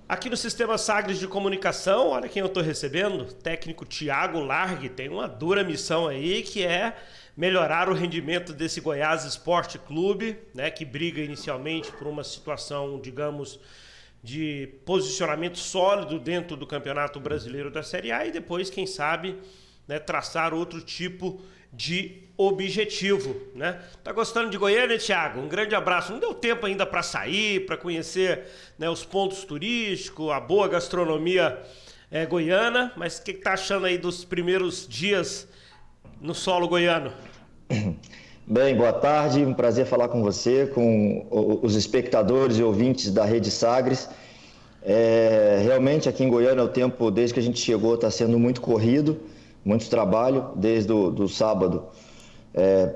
Aqui no Sistema Sagres de Comunicação, olha quem eu estou recebendo, técnico Thiago Largue, tem uma dura missão aí que é melhorar o rendimento desse Goiás Esporte Clube, né, que briga inicialmente por uma situação, digamos, de posicionamento sólido dentro do Campeonato Brasileiro da Série A e depois, quem sabe, né, traçar outro tipo de objetivo, né? Tá gostando de Goiânia, Thiago? Um grande abraço. Não deu tempo ainda para sair, para conhecer, né, os pontos turísticos, a boa gastronomia goiana, mas o que tá achando aí dos primeiros dias no solo goiano? Bem, boa tarde, um prazer falar com você, com os espectadores e ouvintes da Rede Sagres. Realmente aqui em Goiânia o tempo, desde que a gente chegou, está sendo muito corrido, muito trabalho, desde o sábado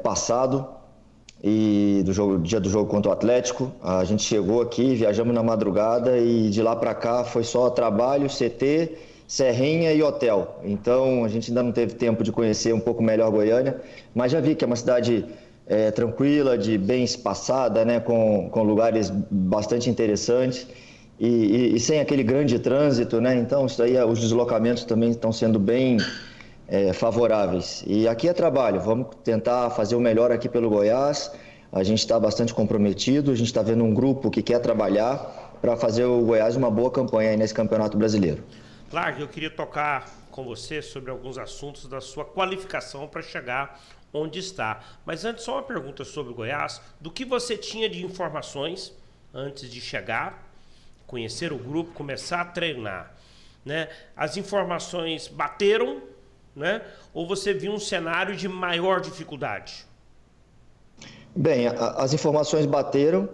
passado e dia do jogo contra o Atlético. A gente chegou aqui, viajamos na madrugada e de lá para cá foi só trabalho, CT, Serrinha e hotel. Então a gente ainda não teve tempo de conhecer um pouco melhor Goiânia, mas já vi que é uma cidade tranquila, bem espaçada, né, com lugares bastante interessantes e sem aquele grande trânsito, né? Então isso aí, os deslocamentos também estão sendo bem favoráveis. E aqui é trabalho, vamos tentar fazer o melhor aqui pelo Goiás. A gente está bastante comprometido, a gente está vendo um grupo que quer trabalhar para fazer o Goiás uma boa campanha aí nesse Campeonato Brasileiro. Claro, eu queria tocar com você sobre alguns assuntos da sua qualificação para chegar onde está. Mas antes, só uma pergunta sobre o Goiás. Do que você tinha de informações antes de chegar, conhecer o grupo, começar a treinar, né? As informações bateram, né? Ou você viu um cenário de maior dificuldade? Bem, as informações bateram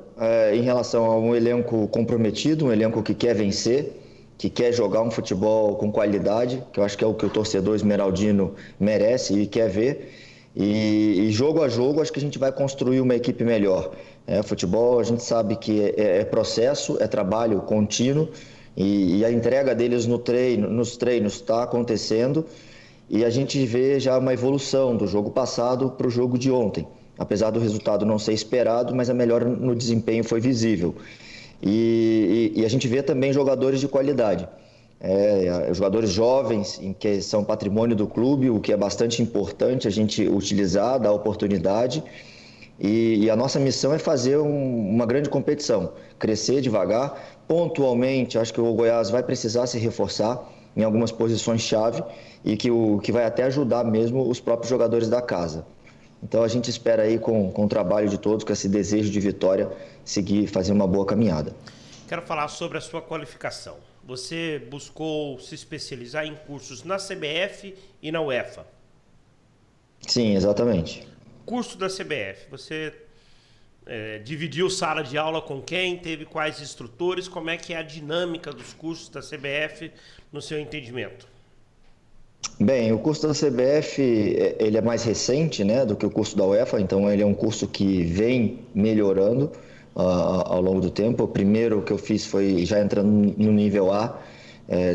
em relação a um elenco comprometido, um elenco que quer vencer, que quer jogar um futebol com qualidade, que eu acho que é o que o torcedor esmeraldino merece e quer ver. E jogo a jogo, acho que a gente vai construir uma equipe melhor. Futebol, a gente sabe que é processo, é trabalho contínuo, e a entrega deles nos treinos está acontecendo, e a gente vê já uma evolução do jogo passado para o jogo de ontem. Apesar do resultado não ser esperado, mas a melhora no desempenho foi visível. E a gente vê também jogadores de qualidade. Jogadores jovens, que são patrimônio do clube, o que é bastante importante a gente utilizar, dar oportunidade. E a nossa missão é fazer uma grande competição, crescer devagar. Pontualmente, acho que o Goiás vai precisar se reforçar em algumas posições-chave e que vai até ajudar mesmo os próprios jogadores da casa. Então a gente espera aí com o trabalho de todos, com esse desejo de vitória, seguir, fazer uma boa caminhada. Quero falar sobre a sua qualificação. Você buscou se especializar em cursos na CBF e na UEFA? Sim, exatamente. Curso da CBF, você dividiu sala de aula com quem? Teve quais instrutores? Como é que é a dinâmica dos cursos da CBF no seu entendimento? Bem, o curso da CBF ele é mais recente, né, do que o curso da UEFA, então ele é um curso que vem melhorando ao longo do tempo. O primeiro que eu fiz foi já entrando no nível A,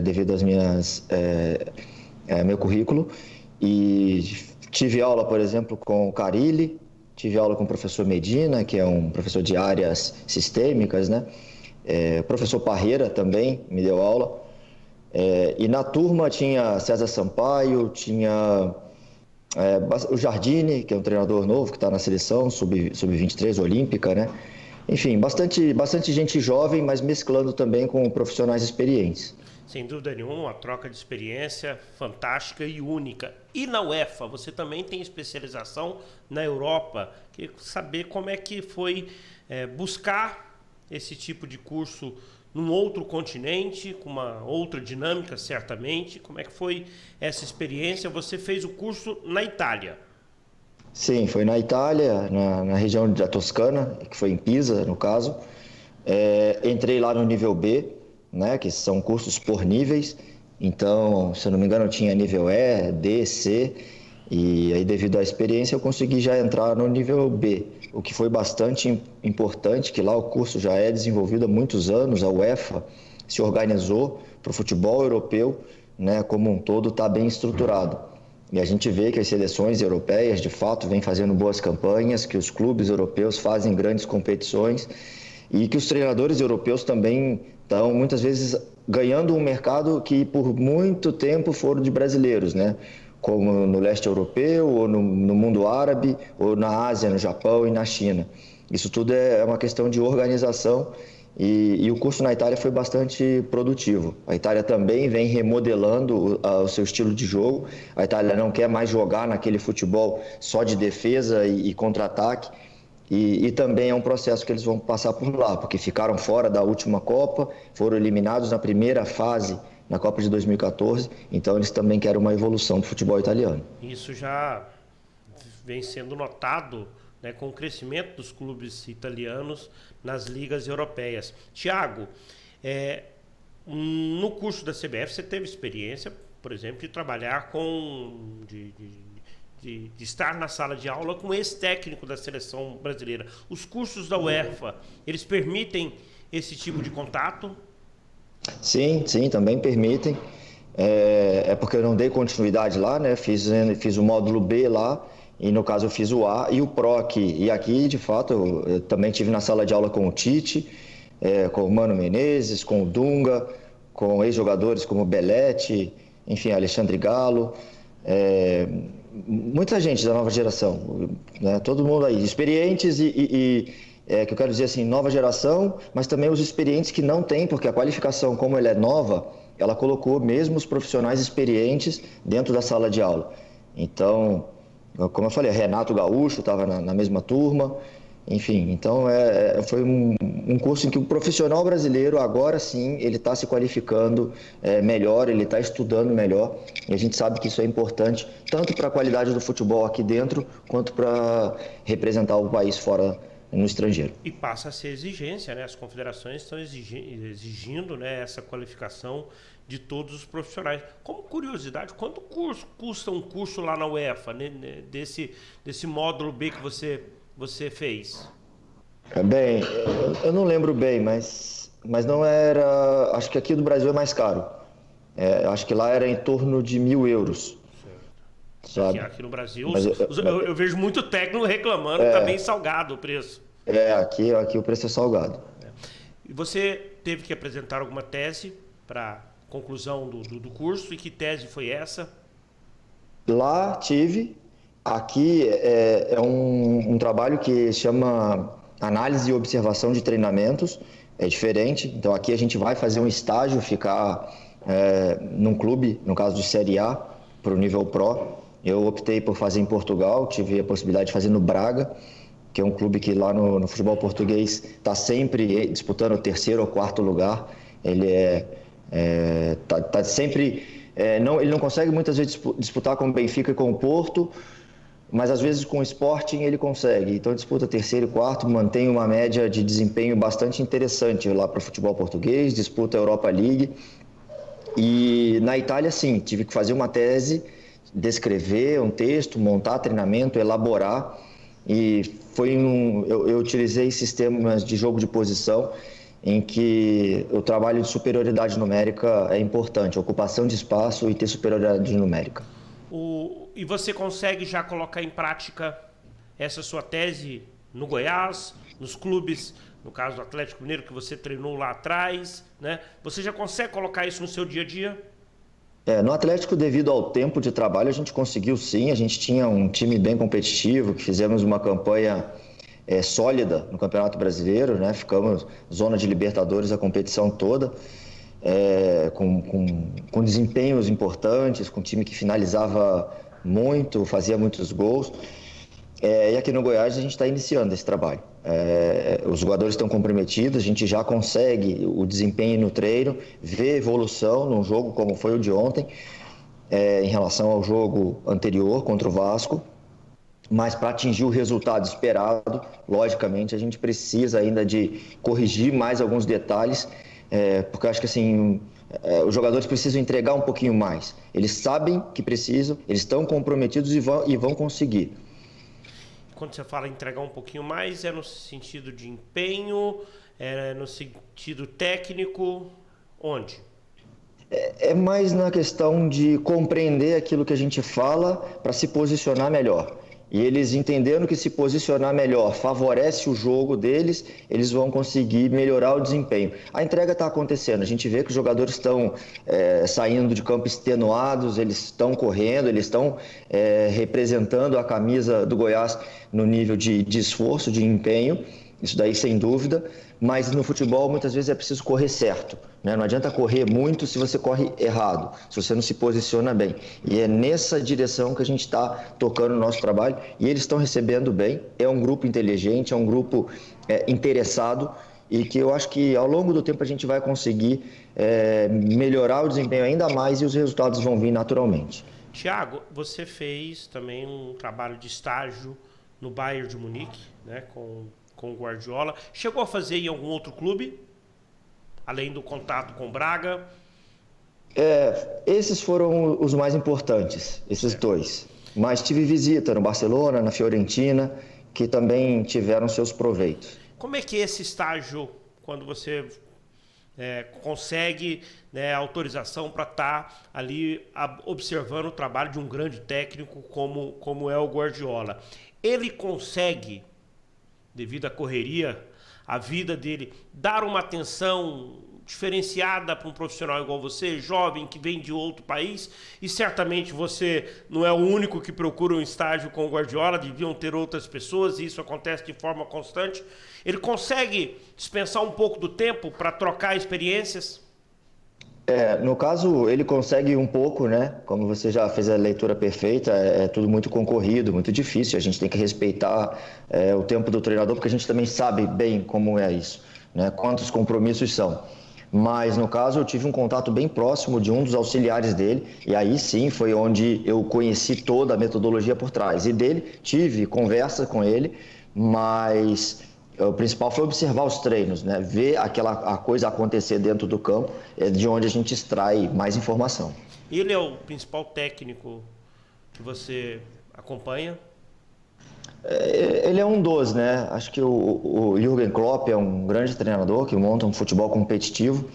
devido às meu currículo, e tive aula, por exemplo, com o Carilli, tive aula com o professor Medina, que é um professor de áreas sistêmicas, né? O professor Parreira também me deu aula. E na turma tinha César Sampaio, tinha o Jardine, que é um treinador novo que está na seleção sub-23 olímpica, né? Enfim, bastante gente jovem, mas mesclando também com profissionais experientes. Sem dúvida nenhuma, uma troca de experiência fantástica e única. E na UEFA, você também tem especialização na Europa. Queria saber como é que foi buscar esse tipo de curso num outro continente, com uma outra dinâmica, certamente. Como é que foi essa experiência? Você fez o curso na Itália. Sim, foi na Itália, na região da Toscana, que foi em Pisa, no caso. Entrei lá no nível B, né, que são cursos por níveis. Então, se eu não me engano, eu tinha nível E, D, C, e aí devido à experiência eu consegui já entrar no nível B, o que foi bastante importante, que lá o curso já é desenvolvido há muitos anos, a UEFA se organizou para o futebol europeu, né, como um todo está bem estruturado. E a gente vê que as seleções europeias, de fato, vêm fazendo boas campanhas, que os clubes europeus fazem grandes competições e que os treinadores europeus também Então, muitas vezes, ganhando um mercado que por muito tempo foram de brasileiros, né? Como no leste europeu, ou no mundo árabe, ou na Ásia, no Japão e na China. Isso tudo é uma questão de organização e o curso na Itália foi bastante produtivo. A Itália também vem remodelando o seu estilo de jogo. A Itália não quer mais jogar naquele futebol só de defesa e contra-ataque. E também é um processo que eles vão passar por lá, porque ficaram fora da última Copa, foram eliminados na primeira fase na Copa de 2014, então eles também querem uma evolução do futebol italiano. Isso já vem sendo notado, né, com o crescimento dos clubes italianos nas ligas europeias. Thiago, no curso da CBF você teve experiência, por exemplo, de trabalhar de estar na sala de aula com esse técnico da seleção brasileira. Os cursos da UEFA, eles permitem esse tipo de contato? Sim, também permitem. É porque eu não dei continuidade lá, né? Fiz o módulo B lá, e no caso eu fiz o A e o PRO aqui. E aqui, de fato, eu também tive na sala de aula com o Tite, com o Mano Menezes, com o Dunga, com ex-jogadores como Belletti, enfim, Alexandre Galo, muita gente da nova geração, né? Todo mundo aí, experientes que eu quero dizer assim, nova geração, mas também os experientes que não têm, porque a qualificação, como ela é nova, ela colocou mesmo os profissionais experientes dentro da sala de aula. Então, como eu falei, Renato Gaúcho estava na mesma turma, enfim, então foi um curso em que o profissional brasileiro, agora sim, ele está se qualificando melhor, ele está estudando melhor, e a gente sabe que isso é importante, tanto para a qualidade do futebol aqui dentro, quanto para representar o país fora no estrangeiro. E passa a ser exigência, né? As confederações estão exigindo, né, essa qualificação de todos os profissionais. Como curiosidade, quanto custa um curso lá na UEFA, né, desse módulo B que você fez? Bem, eu não lembro bem, mas não era... Acho que aqui do Brasil é mais caro. Acho que lá era em torno de 1.000 euros. Sabe? Aqui no Brasil, eu vejo muito técnico reclamando que está bem salgado o preço. Aqui o preço é salgado. E você teve que apresentar alguma tese para conclusão do curso, e que tese foi essa? Lá tive. Aqui é um trabalho que chama análise e observação de treinamentos. É diferente. Então aqui a gente vai fazer um estágio, ficar num clube, no caso de Série A, para o nível Pro. Eu optei por fazer em Portugal, tive a possibilidade de fazer no Braga, que é um clube que lá no futebol português está sempre disputando o terceiro ou quarto lugar. Ele tá sempre... ele não consegue muitas vezes disputar com o Benfica e com o Porto, mas às vezes com o Sporting ele consegue. Então disputa terceiro e quarto, mantém uma média de desempenho bastante interessante lá para o futebol português, disputa a Europa League. E na Itália, sim, tive que fazer uma tese, descrever um texto, montar treinamento, elaborar, e eu utilizei sistemas de jogo de posição em que o trabalho de superioridade numérica é importante, ocupação de espaço e ter superioridade numérica. E você consegue já colocar em prática essa sua tese no Goiás, nos clubes, no caso do Atlético Mineiro que você treinou lá atrás, né? Você já consegue colocar isso no seu dia a dia? No Atlético, devido ao tempo de trabalho, a gente conseguiu sim. A gente tinha um time bem competitivo, que fizemos uma campanha sólida no Campeonato Brasileiro, né? Ficamos zona de Libertadores a competição toda, com desempenhos importantes, com um time que finalizava muito, fazia muitos gols. E aqui no Goiás a gente está iniciando esse trabalho. Os jogadores estão comprometidos, a gente já consegue o desempenho no treino, ver evolução num jogo como foi o de ontem, em relação ao jogo anterior contra o Vasco. Mas para atingir o resultado esperado, logicamente, a gente precisa ainda de corrigir mais alguns detalhes, porque eu acho que assim, os jogadores precisam entregar um pouquinho mais. Eles sabem que precisam, eles estão comprometidos e vão conseguir. Quando você fala entregar um pouquinho mais, é no sentido de empenho, é no sentido técnico, onde? É mais na questão de compreender aquilo que a gente fala para se posicionar melhor. E eles entendendo que se posicionar melhor favorece o jogo deles, eles vão conseguir melhorar o desempenho. A entrega está acontecendo, a gente vê que os jogadores estão saindo de campo extenuados, eles estão correndo, eles estão representando a camisa do Goiás no nível de esforço, de empenho, isso daí sem dúvida, mas no futebol muitas vezes é preciso correr certo, né? Não adianta correr muito se você corre errado, se você não se posiciona bem. E é nessa direção que a gente está tocando o nosso trabalho e eles estão recebendo bem. É um grupo inteligente, é um grupo interessado e que eu acho que ao longo do tempo a gente vai conseguir melhorar o desempenho ainda mais e os resultados vão vir naturalmente. Thiago, você fez também um trabalho de estágio no Bayern de Munique, né, com o Guardiola. Chegou a fazer em algum outro clube? Além do contato com o Braga? Esses foram os mais importantes, esses dois. Mas tive visita no Barcelona, na Fiorentina, que também tiveram seus proveitos. Como é que é esse estágio, quando você consegue, né, autorização para estar ali observando o trabalho de um grande técnico como é o Guardiola? Ele consegue, devido à correria, a vida dele, dar uma atenção diferenciada para um profissional igual você, jovem, que vem de outro país, e certamente você não é o único que procura um estágio com o Guardiola, deviam ter outras pessoas, e isso acontece de forma constante. Ele consegue dispensar um pouco do tempo para trocar experiências? No caso, ele consegue um pouco, né? Como você já fez a leitura perfeita, é tudo muito concorrido, muito difícil. A gente tem que respeitar o tempo do treinador, porque a gente também sabe bem como é isso, né? Quantos compromissos são. Mas, no caso, eu tive um contato bem próximo de um dos auxiliares dele, e aí sim foi onde eu conheci toda a metodologia por trás. E dele, tive conversa com ele, mas o principal foi observar os treinos, né? Ver a coisa acontecer dentro do campo, de onde a gente extrai mais informação. Ele é o principal técnico que você acompanha? Ele é um dos, né? Acho que o Jürgen Klopp é um grande treinador que monta um futebol competitivo.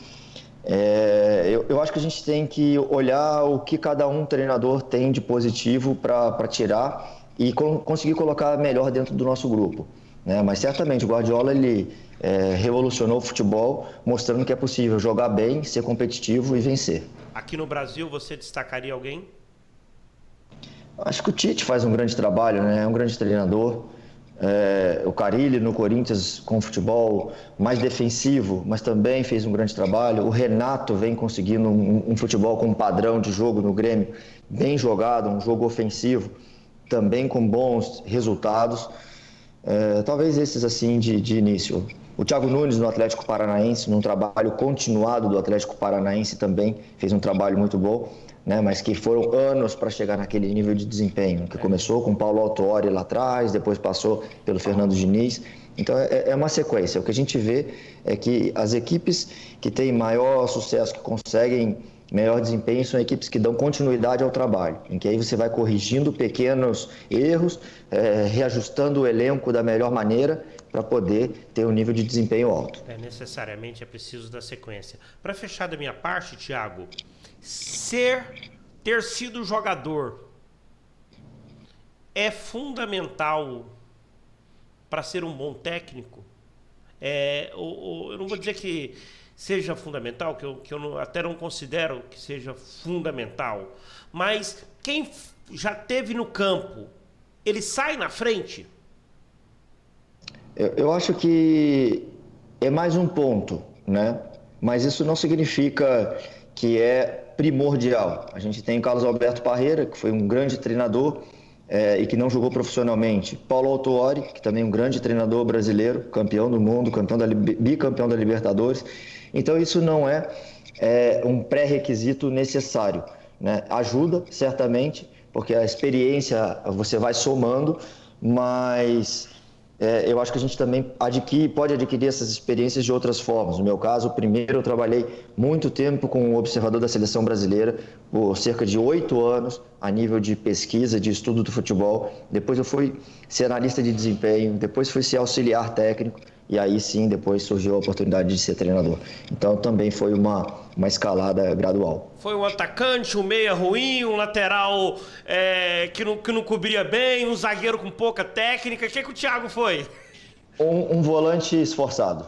Eu acho que a gente tem que olhar o que cada um treinador tem de positivo para tirar e conseguir colocar melhor dentro do nosso grupo, né? Mas certamente o Guardiola ele revolucionou o futebol, mostrando que é possível jogar bem, ser competitivo e vencer. Aqui no Brasil você destacaria alguém? Acho que o Tite faz um grande trabalho, né? É um grande treinador. O Carille no Corinthians com futebol mais defensivo, mas também fez um grande trabalho. O Renato vem conseguindo um futebol com um padrão de jogo no Grêmio bem jogado, um jogo ofensivo, também com bons resultados. Talvez esses assim de início. O Thiago Nunes no Atlético Paranaense, num trabalho continuado do Atlético Paranaense também fez um trabalho muito bom, né? Mas que foram anos para chegar naquele nível de desempenho, que começou com o Paulo Autuori lá atrás, depois passou pelo Fernando Diniz. Então é uma sequência. O que a gente vê é que as equipes que têm maior sucesso, que conseguem melhor desempenho, são equipes que dão continuidade ao trabalho, em que aí você vai corrigindo pequenos erros, reajustando o elenco da melhor maneira para poder ter um nível de desempenho alto. Necessariamente é preciso da sequência. Para fechar da minha parte, Thiago, ter sido jogador é fundamental para ser um bom técnico? Eu não vou dizer que seja fundamental, que eu até não considero que seja fundamental, mas quem já teve no campo, ele sai na frente? Eu acho que é mais um ponto, né? Mas isso não significa que é primordial. A gente tem o Carlos Alberto Parreira, que foi um grande treinador e que não jogou profissionalmente. Paulo Autuori, que também é um grande treinador brasileiro, campeão do mundo, bicampeão da Libertadores. Então isso não é um pré-requisito necessário, né? Ajuda, certamente, porque a experiência você vai somando, mas eu acho que a gente também pode adquirir essas experiências de outras formas. No meu caso, primeiro eu trabalhei muito tempo com o observador da seleção brasileira, por cerca de 8 anos a nível de pesquisa, de estudo do futebol. Depois eu fui ser analista de desempenho, depois fui ser auxiliar técnico e aí sim depois surgiu a oportunidade de ser treinador. Então também foi uma escalada gradual. Foi um atacante, um meia ruim, um lateral que não cobria bem, um zagueiro com pouca técnica. O que o Thiago foi? Um volante esforçado.